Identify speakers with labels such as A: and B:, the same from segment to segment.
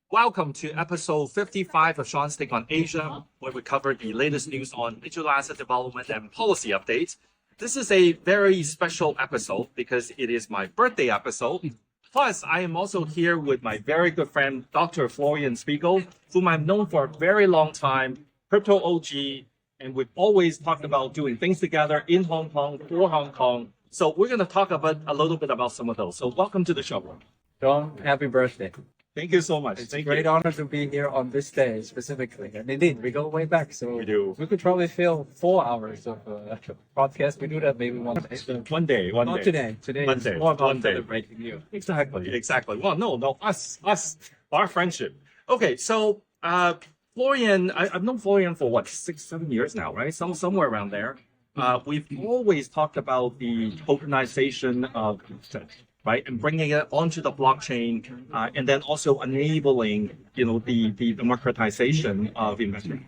A: Welcome to episode 55 of Sean's Take on Asia, where we cover the latest news on digital asset development and policy updates. This is a very special episode because it is my birthday episode. Plus, I am also here with my very good friend, Dr. Florian Spiegel, whom I've known for a very long time, crypto OG, and we've always talked about doing things together in Hong Kong, for Hong Kong. So we're going to talk about a little bit about some of those. So welcome to the show.
B: John, happy birthday.
A: Thank you so much.
B: It's a great honor to be here on this day specifically. And indeed, we go way back. So
A: We do.
B: We could probably fill 4 hours of podcast. We do that maybe one day.
A: One day.
B: Not today. Today
A: One
B: is
A: day.
B: more about
A: One day.
B: celebrating you.
A: Exactly. Well, no, us, our friendship. Okay, so Florian, I've known Florian for what, 6-7 years now, right? Somewhere around there. We've always talked about the tokenization of assets, right, and bringing it onto the blockchain, and then also enabling, the democratization of investment,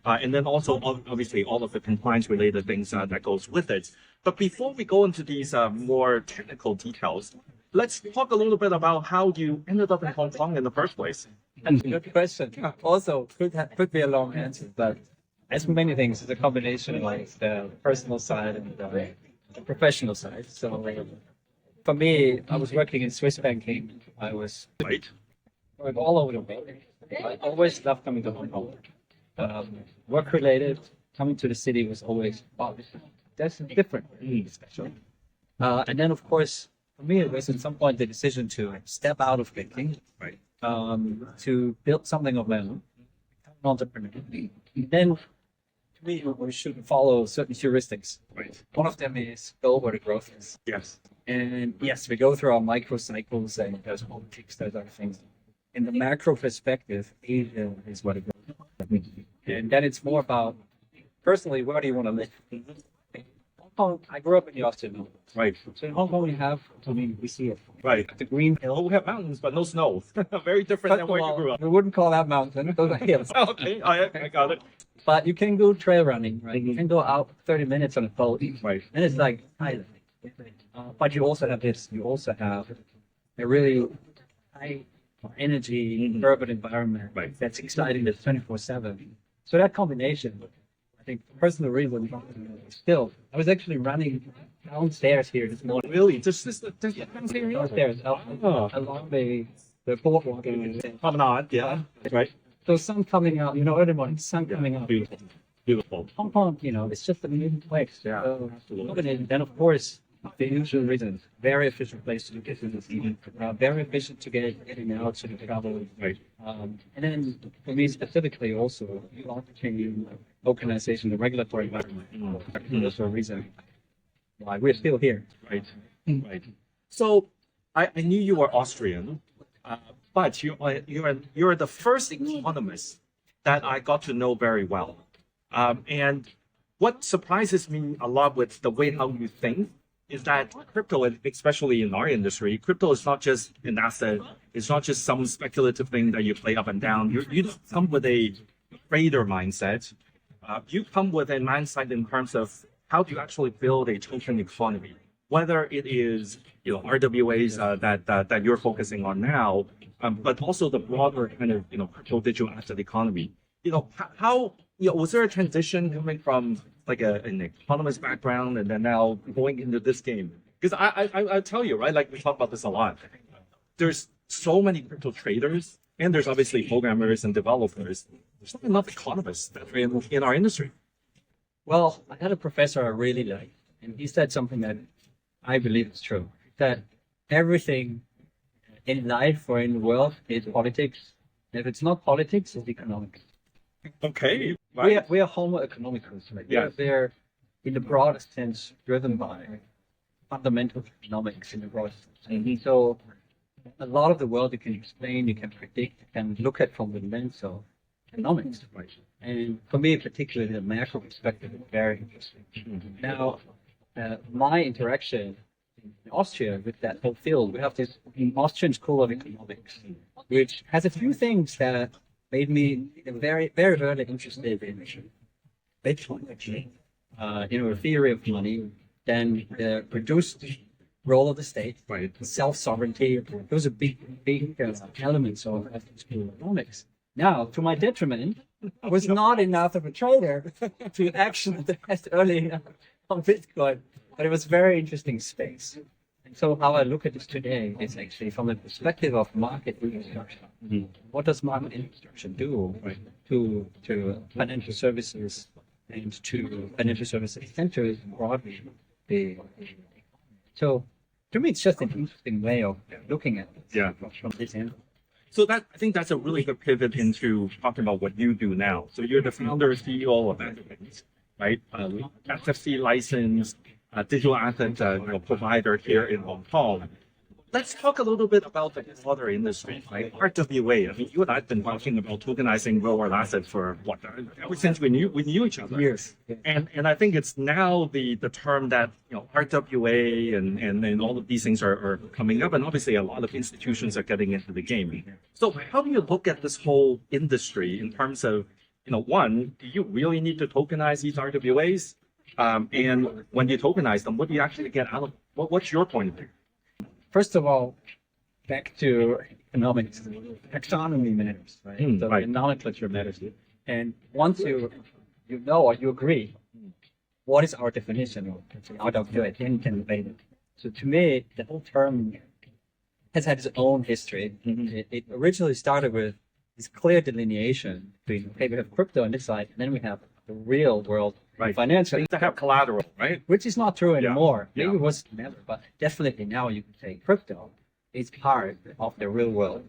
A: and then also obviously all of the compliance-related things that goes with it. But before we go into these more technical details, let's talk a little bit about how you ended up in Hong Kong in the first place.
B: And good question. Also, could be a long answer, but as many things, it's a combination of like the personal side and the professional side. So for me, I was working in Swiss banking. I was
A: Right.
B: going all over the world. I always loved coming to Hong Kong. Work related, coming to the city was always, wow, that's different, special. And then, of course, for me, it was at some point the decision to step out of banking,
A: Right.
B: to build something of my own, become an entrepreneur. And then, to me, we should follow certain heuristics.
A: Right.
B: One of them is go where the growth is.
A: Yes.
B: And yes, we go through our micro cycles and there's politics, there's other things. In the macro perspective, Asia is what it goes. And then it's more about, personally, where do you want to live? Hong Kong, I grew up in the Austrian mountains.
A: Right.
B: So in Hong Kong, we see it.
A: Right.
B: The green
A: Oh,
B: hill.
A: we have mountains, but no snow. Very different than where you grew up.
B: We wouldn't call that mountain, those are hills.
A: Okay, I got it.
B: But you can go trail running, right? You can go out 30 minutes on a boat.
A: Right.
B: And it's like island. But you also have this. You also have a really high energy urban environment
A: Right.
B: that's exciting. That's 24/7. So that combination, I think, for personal reason, still, I was actually running downstairs here this morning.
A: Really? Just
B: Downstairs, along the boardwalk.
A: promenade, yeah. Right.
B: So sun coming out, early morning, sun coming out.
A: Beautiful.
B: Hong Kong, it's just a new place.
A: Yeah,
B: So,
A: absolutely.
B: and then, of course, the usual reasons. Very efficient place to get business, very efficient to getting out to travel.
A: Right.
B: And then, for me specifically, also, blockchain, tokenization, the regulatory environment. That's a reason why we're still here.
A: Right. Right. So I knew you were Austrian, but you're the first economist that I got to know very well. And what surprises me a lot with the way how you think is that crypto, especially in our industry, crypto is not just an asset. It's not just some speculative thing that you play up and down. You don't come with a trader mindset. You come with a mindset in terms of how do you actually build a token economy, whether it is RWAs that you're focusing on now, but also the broader kind of crypto digital asset economy. How was there a transition coming from like an economist background and then now going into this game? Because I tell you, right, like we talk about this a lot. There's so many crypto traders, and there's obviously programmers and developers. There's not enough economists that are in our industry.
B: Well, I had a professor I really liked, and he said something that I believe is true, that everything in life or in the world is politics. If it's not politics, it's economics.
A: Okay. Right.
B: We are homo economicus, right?
A: Yes.
B: They're, in the broadest sense, driven by fundamental economics in the broadest sense. So a lot of the world you can explain, you can predict, you can look at from the lens of economics.
A: Right.
B: And for me, particularly the macro perspective is very interesting. Now, my interaction in Austria with that whole field, we have this Austrian School of Economics, which has a few things that made me very, very early interested in Bitcoin, actually. The theory of money, then the reduced role of the state,
A: Right.
B: self-sovereignty. Those are big elements of school economics. Now, to my detriment, I was not enough of a trader to action that early on Bitcoin, but it was a very interesting space. And so how I look at this today is actually from the perspective of market infrastructure.
A: Mhm.
B: What does market infrastructure do to financial services and to financial services centers broadly? So to me, it's just an interesting way of looking at it
A: Yeah.
B: from this end.
A: So that I think that's a really good pivot into talking about what you do now. So you're the founder, CEO of Algorand, right? SFC licensed digital asset provider here in Hong Kong. Let's talk a little bit about the broader industry, right? RWA. I mean, you and I have been talking about tokenizing real-world assets for what? Ever since we knew each other.
B: Years.
A: And I think it's now the term that RWA and all of these things are coming up, and obviously a lot of institutions are getting into the game. So how do you look at this whole industry in terms of one, do you really need to tokenize these RWAs? And when you tokenize them, what do you actually get out of it? What's your point of view?
B: First of all, back to economics. Taxonomy matters, right? So
A: right.
B: the nomenclature matters. And once you know or you agree, what is our definition of RWA, then you can debate it. So to me, the whole term has had its own history. It originally started with this clear delineation between, okay, we have crypto on this side, and then we have the real world financial.
A: To have collateral, right?
B: Which is not true anymore.
A: Yeah.
B: Maybe it was never, but definitely now you can say crypto is part of the real world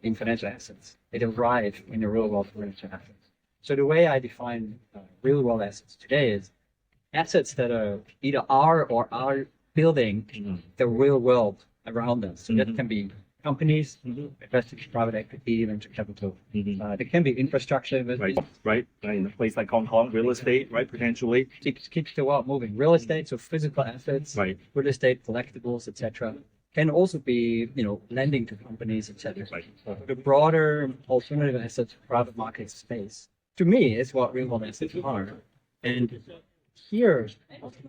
B: in financial assets. It arrived in the real world financial assets. So the way I define real world assets today is assets that are either are or are building the real world around us. So that can be companies, investing in private equity, venture capital. There can be infrastructure investment.
A: Right. In a place like Hong Kong, real estate, right, potentially.
B: Keeps the world moving. Real estate, so physical assets,
A: Right.
B: real estate, collectibles, etc. Can also be, lending to companies, etc.
A: Right.
B: The broader alternative assets, private market space, to me, is what real world assets are. And here,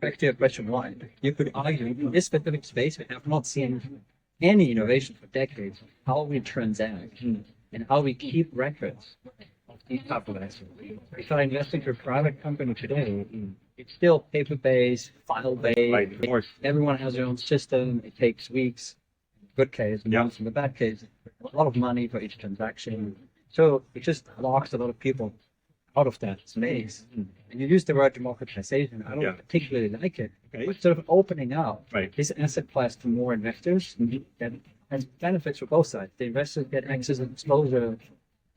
B: back to your question one, you could argue in this specific space, we have not seen any innovation for decades of how we transact and how we keep records of these type of assets. If I invest into a private company today, it's still paper-based, file-based.
A: Right. Of course.
B: Everyone has their own system. It takes weeks. Good case, months in the bad case. A lot of money for each transaction. So it just locks a lot of people out of that space. And you use the word democratization. I don't particularly like it.
A: Okay.
B: But sort of opening up
A: Right.
B: this asset class to more investors that has benefits for both sides. The investors get access and exposure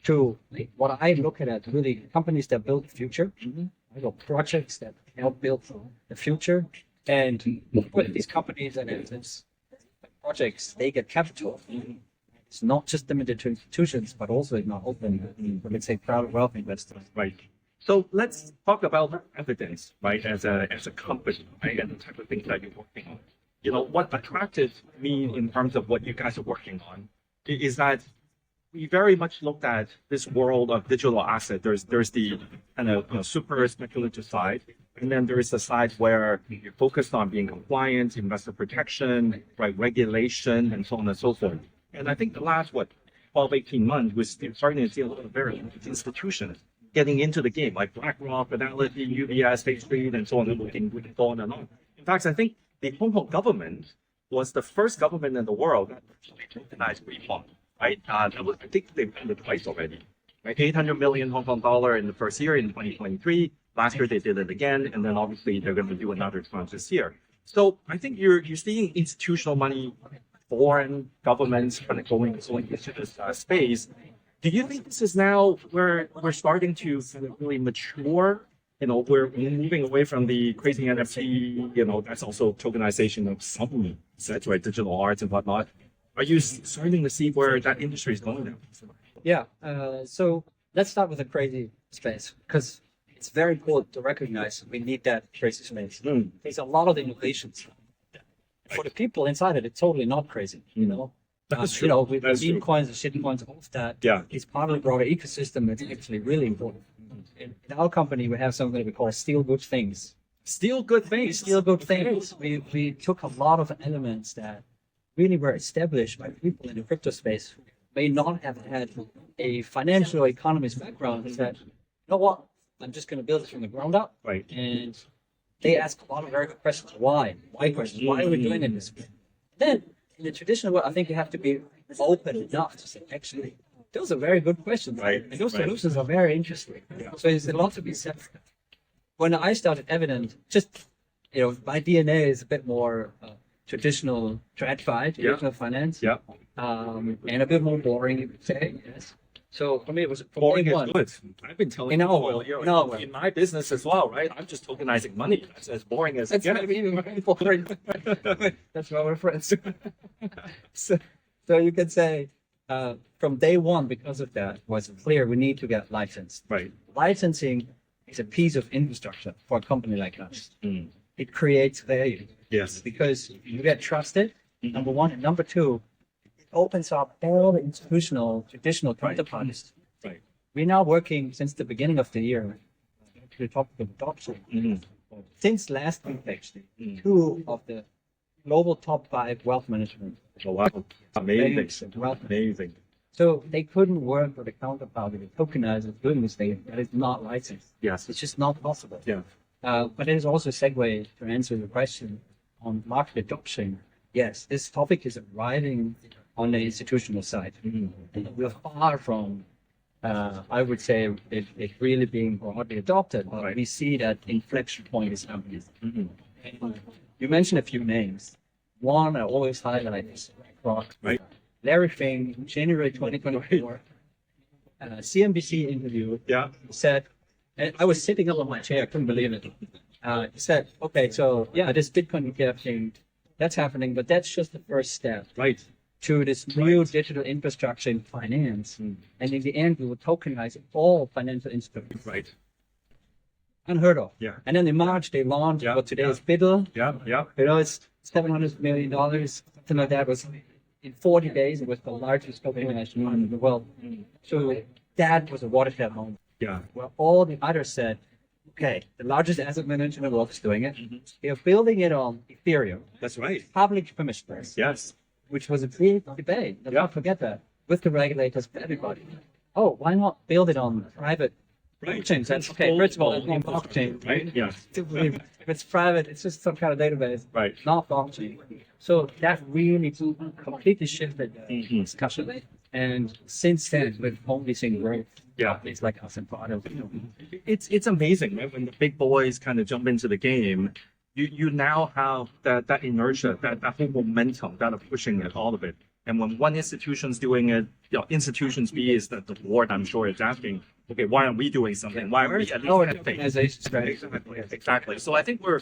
B: to what I look at really companies that build the future, or projects that help build the future. And with these companies and assets, projects, they get capital. It's not just limited to institutions, but also it's not open for, let's say, private wealth investors.
A: Right. So let's talk about evidence, right, as a company, right, and the type of things that you're working on. What attracted me in terms of what you guys are working on is that we very much looked at this world of digital asset. There's the kind of super speculative side, and then there is the side where you're focused on being compliant, investor protection, right, regulation, and so on and so forth. And I think the last 12, 18 months, we're starting to see a lot of very large institutions getting into the game, like BlackRock, Fidelity, UBS, State Street, and so on. And we can go on and on. In fact, I think the Hong Kong government was the first government in the world that actually tokenized reform, right? I think they've done it twice already, right? 800 million Hong Kong dollar in the first year in 2023. Last year they did it again, and then obviously they're going to do another tranche this year. So I think you're seeing institutional money, foreign governments kind of going into this space. Do you think this is now where we're starting to kind of really mature? We're moving away from the crazy NFT, that's also tokenization of some sets, right? Digital arts and whatnot. Are you starting to see where that industry is going now?
B: Yeah. So let's start with the crazy space, because it's very important to recognize we need that crazy space. There's a lot of innovations. For the people inside it, it's totally not crazy,
A: That's true.
B: With meme coins and shit coins, all of that is part of the broader ecosystem. It's actually really important. In our company, we have something we call steel good things.
A: Still good things.
B: Still good things. We took a lot of elements that really were established by people in the crypto space who may not have had a financial economist background and said, you know what, I'm just going to build it from the ground up.
A: Right.
B: And they ask a lot of very good questions. Why? Why questions? Why are we doing it this way? Then, in the traditional way, I think you have to be open enough to say, actually, those are very good questions.
A: Right.
B: And those
A: Right.
B: solutions are very interesting.
A: Yeah.
B: So there's a lot to be said. When I started Evident, just, my DNA is a bit more traditional traditional finance.
A: Yeah.
B: And a bit more boring, you could say, yes. So for me, it was from
A: Boring
B: day
A: is
B: one.
A: good. I've been telling
B: In our
A: people,
B: world.
A: you know,
B: In our world.
A: in my business as well, right? I'm just tokenizing money. That's as boring as it
B: That's
A: gets.
B: maybe even very boring. That's why we're friends. so you can say, from day one, because of that, was clear we need to get licensed.
A: Right.
B: Licensing is a piece of infrastructure for a company like us.
A: Mm.
B: It creates value
A: Yes.
B: because you get trusted, number one. And number two, it opens up all the traditional counterparties.
A: Right.
B: We're now working since the beginning of the year to the topic of adoption.
A: Mhm.
B: Since last week, actually,
A: Mm.
B: 2 of the global top 5 wealth management.
A: Oh, wow. Amazing.
B: Wealth.
A: Amazing.
B: So they couldn't work with a counterparty, the tokenizer doing this thing that is not licensed.
A: Yes.
B: It's just not possible.
A: Yeah.
B: But it is also a segue to answer your question on market adoption. Yes, this topic is arriving on the institutional side.
A: Mhm.
B: And we're far from, I would say, it really being broadly adopted. But
A: Right.
B: we see that inflection point is happening.
A: Mhm.
B: You mentioned a few names. One I always highlight is BlackRock.
A: Right.
B: Larry Fink, January 2024, CNBC interview,
A: Yeah.
B: said, and I was sitting up on my chair, I couldn't believe it. He said, okay, so yeah, this Bitcoin ETF thing, that's happening, but that's just the first step
A: Right.
B: to this new digital infrastructure in finance.
A: Mm.
B: And in the end, we will tokenize all financial instruments.
A: Right.
B: Unheard of.
A: Yeah.
B: And then in March, they launched
A: Yeah,
B: what today
A: yeah.
B: is Biddle.
A: Yeah. Yeah.
B: It's $700 million, something like that. Was in 40 days, it was the largest tokenization fund in the world. So that was a watershed moment
A: Yeah.
B: where all the others said, okay, the largest asset manager in the world is doing it. They're building it on Ethereum,
A: That's right.
B: public permissionless,
A: Yes.
B: which was a big debate. Let's
A: Yeah.
B: not forget that with the regulators, with everybody. Oh, why not build it on private
A: Right.
B: blockchains? That's okay. First of all, it's not blockchain.
A: Right. Yeah.
B: If it's private, it's just some kind of database.
A: Right.
B: Not blockchain. So that really completely shifted the
A: Mhm.
B: discussion. And since then, we've only seen growth.
A: Yeah.
B: It's like us and part of
A: It's amazing, right? When the big boys kind of jump into the game, you now have that inertia, that whole momentum that are pushing it, all of it. And when one institution's doing it, institutions B is the board, I'm sure, is asking, okay, why aren't we doing something? Why aren't we at
B: our
A: least think?
B: organization strategy.
A: Exactly. So I think we're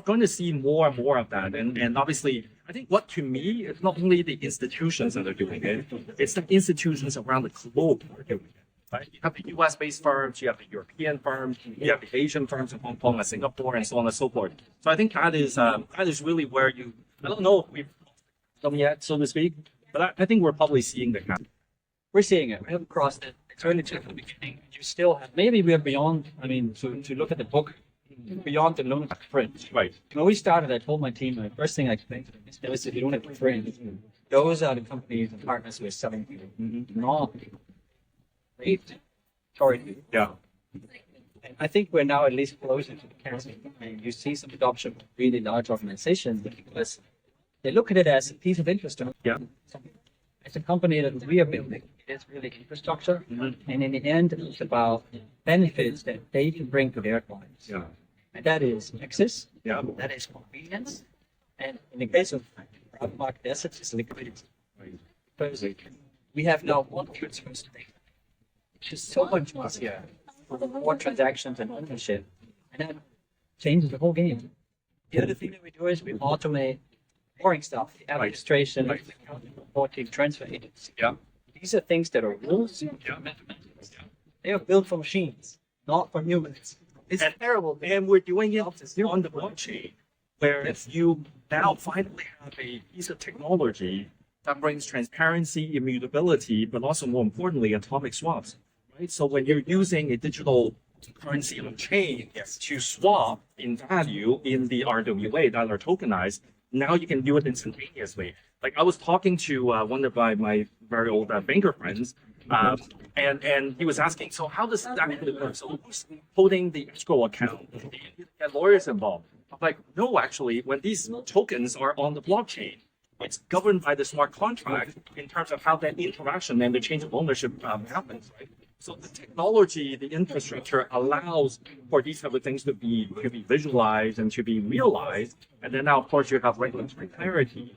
A: going to see more and more of that. And obviously, I think what to me, it's not only the institutions that are doing it, it's the institutions around the globe that are doing it. Right? You have the US-based firms, you have the European firms, you have the Asian firms in Hong Kong and Singapore, and so on and so forth. So I think that is really where I don't know if we've done yet, so to speak, but I think we're probably seeing the kind.
B: We're seeing it. We haven't crossed it. It's only just the beginning. You still have, maybe we're beyond, to look at the book, beyond the lunatic fringe.
A: Right.
B: When we started, I told my team, the first thing I explained to them is there is the lunatic fringe. Those are the companies and partners we're selling to. Not great. Sorry.
A: Yeah.
B: And I think we're now at least closer to the chasm. You see some adoption of really large organizations because they look at it as a piece of infrastructure.
A: Yeah.
B: It's a company that we are building. It is really infrastructure. And in the end, it's about benefits that they can bring to their clients.
A: Yeah.
B: And that is access,
A: Yeah.
B: that is convenience, and in the case of private market assets, it's liquidity.
A: Right.
B: Because we have now one good source of data, which is so much easier for more transactions and ownership, and that changes the whole game. The other thing that we do is we automate boring stuff, the administration,
A: Right.
B: the accounting, reporting, transfer agency.
A: Yeah.
B: These are things that are rules,
A: Yeah.
B: mathematics. They are built for machines, not for humans. It's terrible.
A: And we're doing it on the blockchain, where you now finally have a piece of technology that brings transparency, immutability, but also more importantly, atomic swaps. Right. So when you're using a digital currency on chain to swap in value in the RWA that are tokenized. Now you can do it instantaneously. Like I was talking to one of my very old banker friends, and he was asking, so how does that actually work? So who's holding the escrow account? Do you get lawyers involved? I'm like, no, actually, when these tokens are on the blockchain, it's governed by the smart contract in terms of how that interaction and the change of ownership happens, right? So the technology, the infrastructure allows for these type of things to be visualized and to be realized. And then now, of course, you have regulatory clarity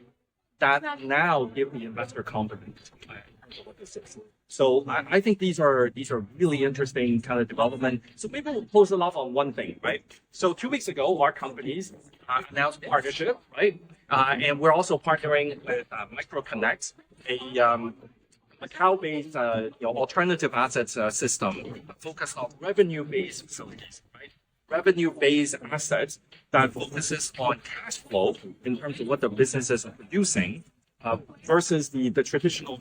A: that now give the investor confidence in terms of what this is. So I think these are really interesting kind of development. So maybe we'll close it off on one thing, right? So 2 weeks ago, our companies announced a partnership, right? And we're also partnering with MicroConnect, a Macau-based alternative assets system focused on revenue-based facilities, right? Revenue-based assets that focuses on cash flow in terms of what the businesses are producing versus the traditional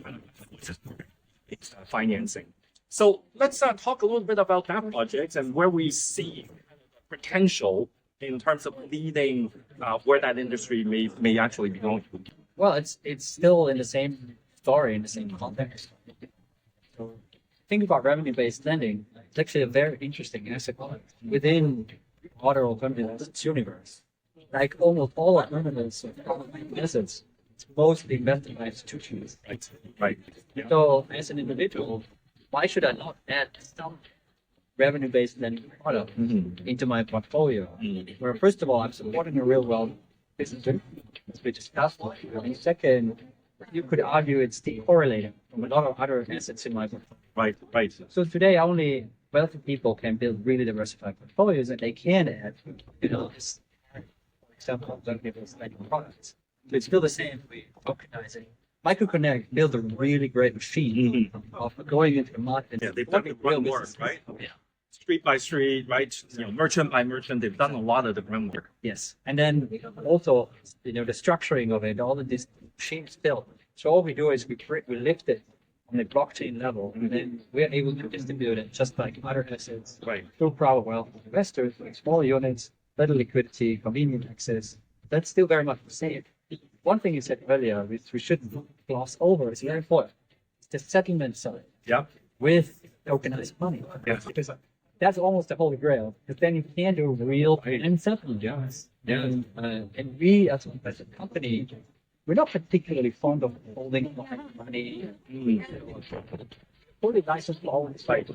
A: financing. So let's talk a little bit about that project and where we see potential in terms of leading where that industry may actually be going to.
B: Well, it's still in the same story, in the same context. So think about revenue-based lending. It's actually a very interesting asset class within other alternative universe. Like almost all alternatives of assets, it's mostly invested by institutions.
A: Right. Yeah.
B: So as an individual, why should I not add some revenue-based lending product into my portfolio? Where first of all, I'm supporting a real-world business, as we discussed. And second, you could argue it's decorrelated from a lot of other assets in my portfolio.
A: Right.
B: So today, only wealthy people can build really diversified portfolios, and they can add, this, for example, revenue-based lending products. So it's still the same way tokenizing. MicroConnect built a really great machine of going into the market.
A: Yeah, they've done the groundwork, right?
B: Yeah.
A: Street by street, right? Merchant by merchant, they've done a lot of the groundwork.
B: Yes, and then also, the structuring of it, all of these machines built. So all we do is we lift it on the blockchain level, and then we're able to distribute it just like other assets.
A: Right.
B: Through private wealth investors, like small units, better liquidity, convenient access. That's still very much the same. One thing you said earlier, which we shouldn't gloss over, is very important. It's the settlement side.
A: Yeah.
B: With tokenized money.
A: Yes.
B: Because that's almost the holy grail. Because then you can do real and settlement.
A: Yes.
B: And we, as a company, we're not particularly fond of holding money. Fully licensed always.
A: Right.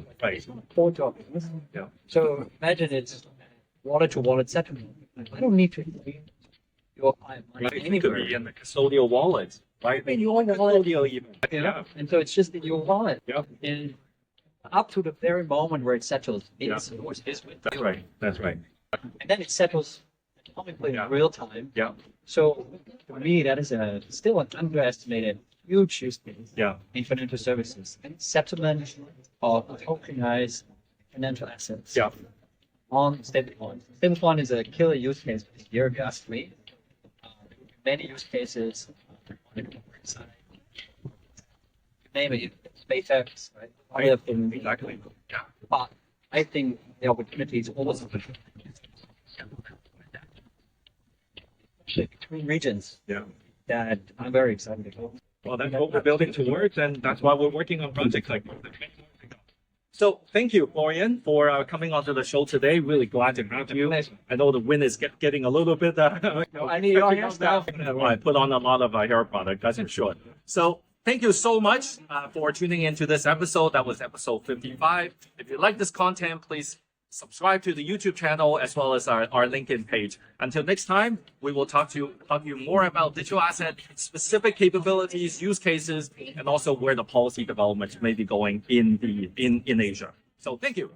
B: For tokens.
A: Yeah.
B: So imagine it's wallet-to-wallet settlement. I don't need to your money
A: Right. It
B: anywhere.
A: could be in the custodial wallet, right?
B: In your wallet.
A: Custodial even.
B: Yeah. And so it's just in your wallet.
A: Yeah.
B: And up to the very moment where it settles, it's
A: Yeah.
B: yours is with.
A: That's right.
B: And then it settles atomically
A: Yeah.
B: in real time.
A: Yeah.
B: So for me, that is still an underestimated huge use case
A: Yeah.
B: in financial services and settlement of tokenized financial assets.
A: Yeah.
B: On stablecoin. Stablecoin is a killer use case this year, if you ask me. Many use cases on the corporate side. Name it, SpaceX, right? Other things.
A: Exactly. Yeah.
B: But I think the opportunity is almost between regions
A: Yeah.
B: that I'm very excited about.
A: Well, that's what we're building towards, and that's why we're working on projects like this. So thank you, Florian, for coming onto the show today. Really glad to have you. I know the wind is getting a little bit.
B: I need your hair stuff.
A: I put on a lot of hair product, that's for sure. So thank you so much for tuning into this episode. That was episode 55. If you like this content, please subscribe to the YouTube channel as well as our LinkedIn page. Until next time, we will talk to you more about digital asset specific capabilities, use cases, and also where the policy development may be going in Asia. So thank you.